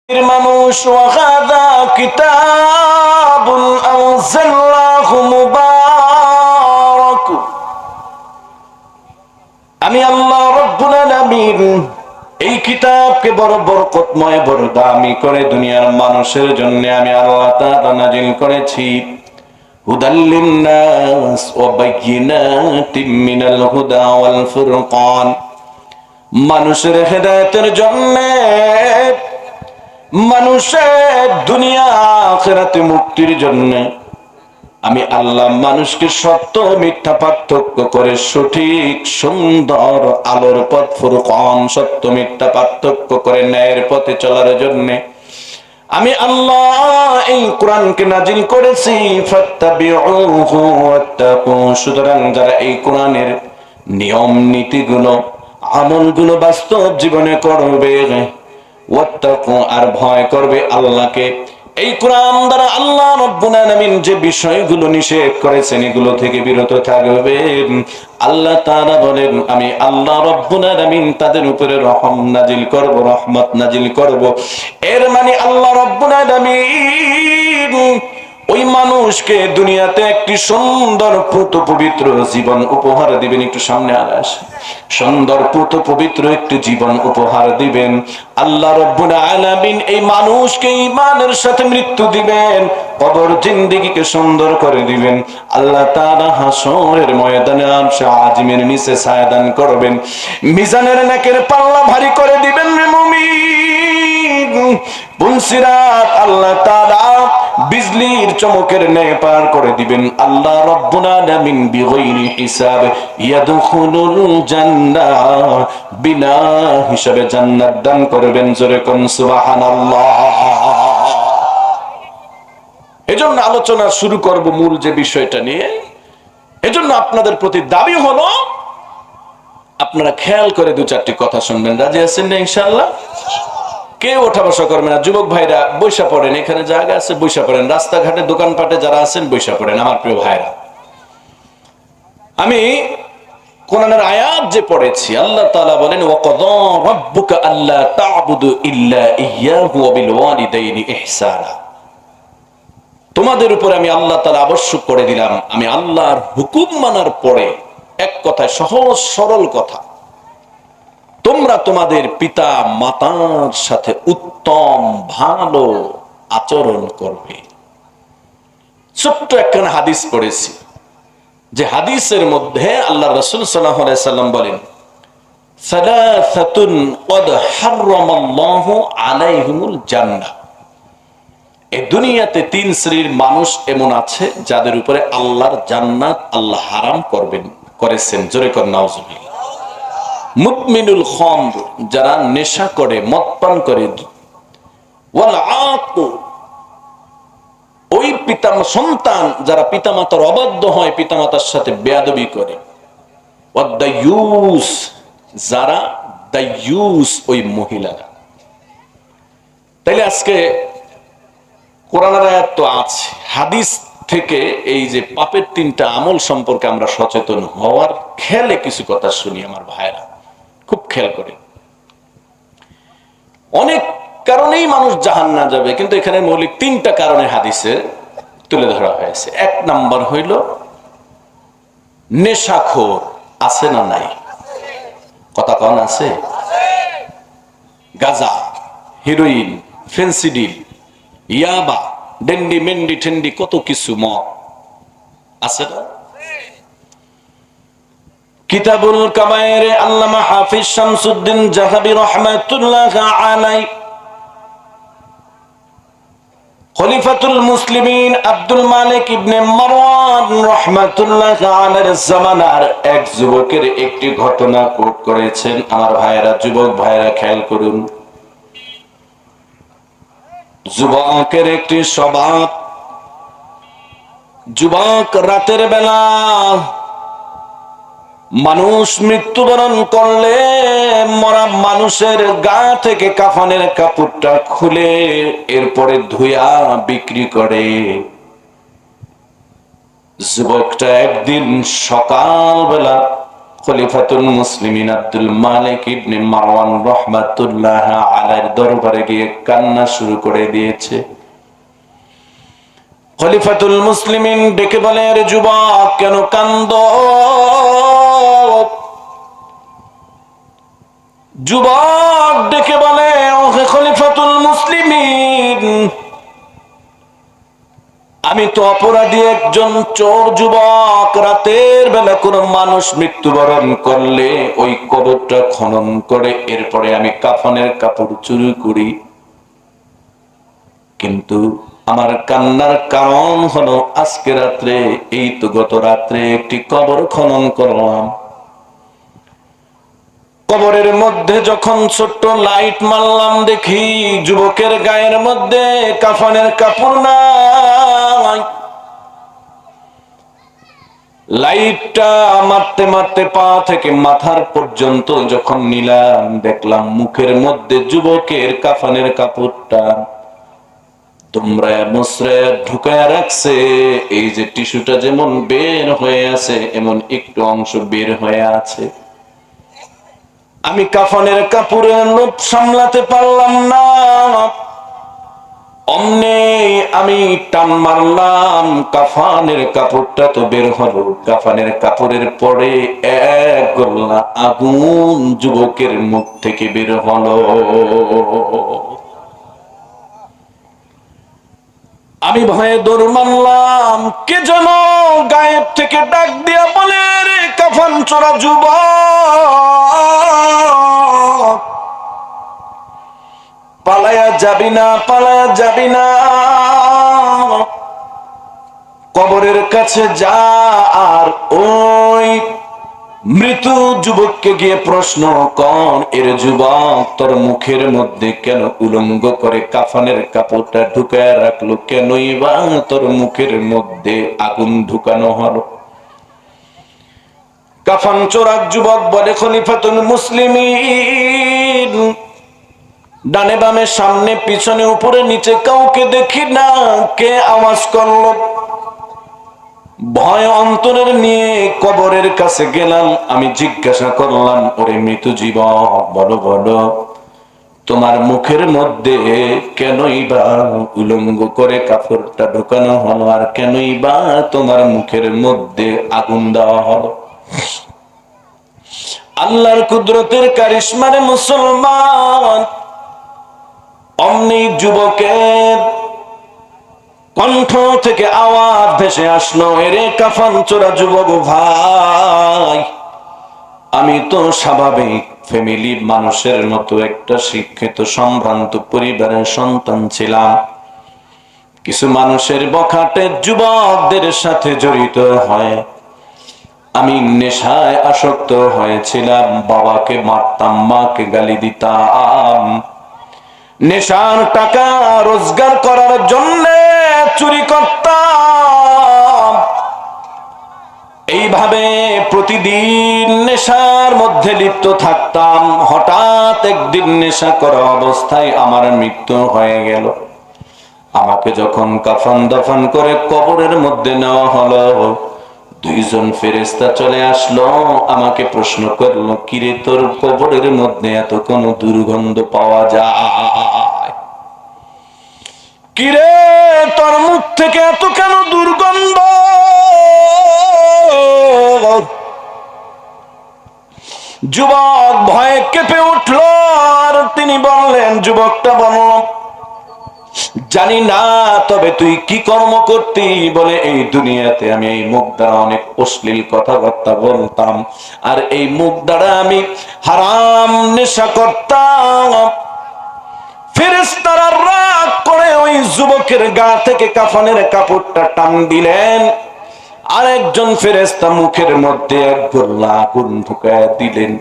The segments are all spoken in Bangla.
মানুষ ওয়াহাদা কিতাবুন আনজালনাহু মুবারাক। আমি আল্লাহ রাব্বুল আলামিন এই কিতাবকে বড় বরকতময়, বড় দামি করে দুনিয়ার মানুষের জন্য আমি আল্লাহ তাআলা নাযিল করেছি। হুদাল লিন-নাস ওয়া বায়্যিনাতিম মিনাল হুদা ওয়াল ফুরকান। মানুষের হেদায়েতের জন্য, মানুষের দুনিয়া আখিরাতে মুক্তির জন্য আমি আল্লাহ মানুষকে সত্য মিথ্যা পার্থক্য করে সঠিক সুন্দর আলোর পথ, ফুরকান, সত্য মিথ্যা পার্থক্য করে ন্যায়ের পথে চলার জন্য আমি আল্লাহ এই কোরআনকে নাজিল করেছি। ফাত্তাবিউহু ওয়াত্তাকু। সুতরাং যারা এই কোরআনের নিয়ম নীতিগুলো, আমলগুলো বাস্তব জীবনে করবে, ওয়াত্তাকু আর ভয় করবে আল্লাহকে, এই কোরআন দ্বারা আল্লাহ রাব্বুল আলামিন যে বিষয়গুলো নিষেধ করেছেন এগুলো থেকে বিরত থাকবে, আল্লাহ তাআলা বলেন আমি আল্লাহ রাব্বুল আলামিন তাদের উপরে রহম নাজিল করব, রহমত নাজিল করব। এর মানে আল্লাহ রাব্বুল আলামিন ওই মানুষকে দুনিয়াতে একটি সুন্দর পুত পবিত্র জীবন উপহার দিবেন। একটু সামনে আসে। সুন্দর পুত পবিত্র একটি জীবন উপহার দিবেন আল্লাহ রাব্বুল আলামিন। এই মানুষকে ঈমানের সাথে মৃত্যু দিবেন, কবর জিন্দেগিকে সুন্দর করে দিবেন। আল্লাহ তাআলা হাসরের ময়দানে আরশে আজিমের নিচে ছায়া দান করবেন, মিজানের নেকের পাল্লা ভারী করে দিবেন। রে মুমিন, পুলসিরাত আল্লাহ তাআলা বিজলির চমকের ন্যায় পার করে দিবেন। আল্লাহ রাব্বুল আলামিন বিগাইরি হিসাব ইয়াদখুলুল জান্নাহ, বিনা হিসাবে জান্নাত দান করবেন। জোরে কোন সুবহানাল্লাহ। এজন্য আলোচনা শুরু করব মূল যে বিষয়টা নিয়ে। এজন্য আপনাদের প্রতি দাবি হলো আপনারা খেয়াল করে দু চারটি কথা শুনবেন। রাজি আছেন না ইনশাআল্লাহ? কেউ ওঠা বসা করবে না। যুবক ভাইরা বৈশা পড়েন, এখানে জায়গা আছে বৈশা পড়েন। রাস্তাঘাটে দোকানপাটে যারা আছেন বৈশা পড়েন। আমার প্রিয় ভাইরা, আমি কোরআনের আয়াত যে পড়েছি, আল্লাহ তাআলা বলেন ওয়াকাদা রাব্বুকা আল্লা তা'বুদু ইল্লা ইয়্যাহু ওয়া বিল ওয়ালিদাইনি ইহসানা। তোমাদের উপরে আমি আল্লাহ তাআলা আবশ্যক করে দিলাম, আমি আল্লাহর হুকুম মানার পরে এক কথায় সহজ সরল কথা, তোমরা তোমাদের পিতা মাতার সাথে উত্তম ভালো আচরণ করবে। ছোট্ট একখানা হাদিস পড়েছি, যে হাদিসের মধ্যে আল্লাহ রাসূল সাল্লাল্লাহু আলাইহি সাল্লাম বলেন সালাসাতুন ক্বাদ হারামাল্লাহু আলাইহিমুল জান্নাহ। এই দুনিয়াতে তিন শ্রেণীর মানুষ এমন আছে যাদের উপরে আল্লাহর জান্নাত আল্লাহ হারাম করেছেন। জোরে কর নাউজুবিল্লাহ। মুদমিনুল খামর, যারা নেশা করে, মদ পান করে। ওয়াল আকু, ওই সন্তান যারা পিতামাতার অবাধ্য হয়, পিতামাতার সাথে বেয়াদবি করে। ওয়াদ দায়ুস, যারা দায়ুস, ওই মহিলারা। তাইলে আজকে কোরআনের আয়াত তো আছে, হাদিস থেকে এই যে পাপের তিনটা আমল সম্পর্কে আমরা সচেতন হওয়ার খেয়ালে কিছু কথা শুনি আমার ভাইরা, খুব খেয়াল করে। অনেক কারণেই মানুষ জাহান্নাম যাবে, কিন্তু এখানে মৌলিক তিনটা কারণে হাদিসে তুলে ধরা হয়েছে। এক নাম্বার হইল নেশাখোর। আছে না নাই? কথা কন আছে? গাঁজা, হিরোইন, ফেন্সিডিল, ইয়াবা, ডেন্ডি মেন্ডি ঠেন্ডি, কত কিছু মদ আছে না? কিতাবুল কাবায়েরে আল্লামা হাফিজ শামসুদ্দিন জাহাবী রাহমাতুল্লাহ আলাইহি, খলিফাতুল মুসলিমিন আব্দুল মালিক ইবনে মারওয়ান রাহমাতুল্লাহ আলাইহির জামানার এক যুবকের একটি ঘটনা কোট করেছেন। আমার ভাইয়েরা, যুবক ভাইয়েরা খেয়াল করুন। যুবকের একটি স্বভাব, যুবক রাতের বেলা মানুষ মৃত্যুবরণ করলে মরা মানুষের গা থেকে কাফনের কাপড়টা খুলে এরপরে ধুইয়া বিক্রি করে। যুবকটা একদিন সকালবেলা খলিফাতুল মুসলিমিন আব্দুল মালিক ইবনে মারওয়ান রাহমাতুল্লাহ আলাইহির দরবারে গিয়ে কান্না শুরু করে দিয়েছে। খলিফাতুল মুসলিমিন ডেকে বলে, আরে যুবক, কেন কান্দো? যুবক ডেকে বলে, ওহে খলিফাতুল মুসলিমিন, আমি তো অপরাধী একজন চোর যুবক। রাতের বেলা কোনো মানুষ মৃত্যুবরণ করলে ওই কবরটা খনন করে এরপরে আমি কাফনের কাপড় চুরি করি। কিন্তু আমার কান্নার কারণ হলো আজকে রাত্রে, এই তো গত রাত্রে একটি কবর খনন করলাম। কবরের মধ্যে যখন ছোট্ট লাইট মারলাম, দেখি যুবকের গায়ের মধ্যে কাফনের কাপড় নাই। লাইটটা মারতে মারতে পা থেকে মাথার পর্যন্ত যখন নিলাম, দেখলাম মুখের মধ্যে যুবকের কাফনের কাপড়টা তোমরা মুসরে ঢুকায় রাখছে। এই যে টিস্যুটা যেমন বের হয়ে আছে, এমন একটু অংশ বের হয়ে আছে। আমি কাফনের কাপড়ের লোভ সামলাতে পারলাম না, অমনে আমি টান মারলাম, কাফনের কাপড়টা তো বের হলো। কাফনের কাপড়ের পরে এক গোলা আগুন যুবকের মুখ থেকে বের হলো। আমি ভয়ে দৌড় মারলাম, কে যেন গায়েব থেকে ডাক দিয়া বলে, রে কাফন চোরা যুবক, পালায়া যাবি না, পালায়া যাবি না, কবরের কাছে যা আর ওই মৃত যুবককে গিয়ে প্রশ্ন কর, এর যুবক তোর মুখের মধ্যে কেন উলঙ্গ করে কাফনের কাপড়টা ঢুকায় রাখলো? কেনই বা তোর মুখের মধ্যে আগুন ঢুকানো হলো? কাফন চোরাক যুবক বলে, খলিফাতুল মুসলিমিন, ডানে বামে সামনে পিছনে উপরে নিচে কাউকে দেখি না, কে আওয়াজ করলো? ভয় অন্তরের নিয়ে কবরের কাছে গেলাম। আমি জিজ্ঞাসা করলাম, ওরে মৃত যুবক, বলো বলো, তোমার মুখের মধ্যে কেনই বা উলঙ্গ করে কাপড়টা ঢোকানো হলো, আর কেনই বা তোমার মুখের মধ্যে আগুন দেওয়া হলো? আল্লাহর কুদরতের কারিশমারে মুসলমান, অমনি যুবকের কণ্ঠ থেকে আওয়াজ ভেসে আসলো, এরে কাফন চোরা যুবক ভাই, আমি তো স্বাভাবিক ফ্যামিলির মানুষের মতো একটা শিক্ষিত সম্ভ্রান্ত পরিবারের সন্তান ছিলাম। কিছু মানুষের বখাটে যুবকদের সাথে জড়িত হয় আমি নেশায় আসক্ত হয়েছিলাম। বাবাকে মারতাম, মাকে গালি দিতাম, নেশার টাকা রোজগার করার জন্য চুরি করতাম। এইভাবে প্রতিদিন নেশার মধ্যে লিপ্ত থাকতাম। হঠাৎ একদিন নেশা করা অবস্থায় আমার মৃত্যু হয়ে গেল। আমাকে যখন কাফন দাফন করে কবরের মধ্যে নেওয়া হলো, দুইজন ফেরেশতা চলে আসলো, আমাকে প্রশ্ন করলো, কিরে তোর কবরের মধ্যে এত কোন দুর্গন্ধ পাওয়া যায়? কিরে তোর মুখ থেকে এত কেন দুর্গন্ধ? যুবক ভয়ে কেঁপে উঠল, আর তিনি বললেন, যুবকটা বলল, জানি না, তবে তুই কি কর্ম করতি? বলে, এই দুনিয়াতে আমি এই মুখ দ্বারা অনেক অশ্লীল কথাবার্তা বলতাম, আর এই মুখ দ্বারা আমি হারাম নেশা করতাম। ফেরেশতারা রাগ করে ওই যুবকের গা থেকে কাফনের কাপড়টা টান দিলেন, আর একজন ফেরেশতা মুখের মধ্যে এক গোলা আগুন ঢুকাইয়া দিলেন।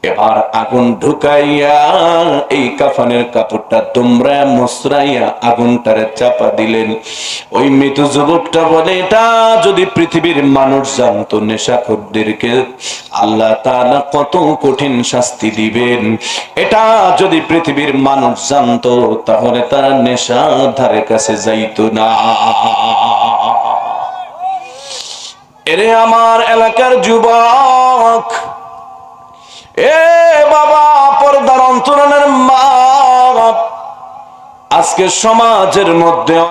এবার আগুন ঢুকাইয়া এই কাফনের কাপড়টা তোমরা মুসরাইয়া আগুনটারে চাপা দিলেন। ওই মৃত যুবকটা বলে, এটা যদি পৃথিবীর মানুষ জানতো, নেশাখোরদেরকে আল্লাহ তাআলা কত কঠিন শাস্তি দিবেন, এটা যদি পৃথিবীর মানুষ জানতো, তাহলে তারা নেশার ধারে কাছে যাইতো না। এরে আমার এলাকার যুবক, এ বাবা, পর্দার অন্তরালের মা, আজকে সমাজের মধ্যে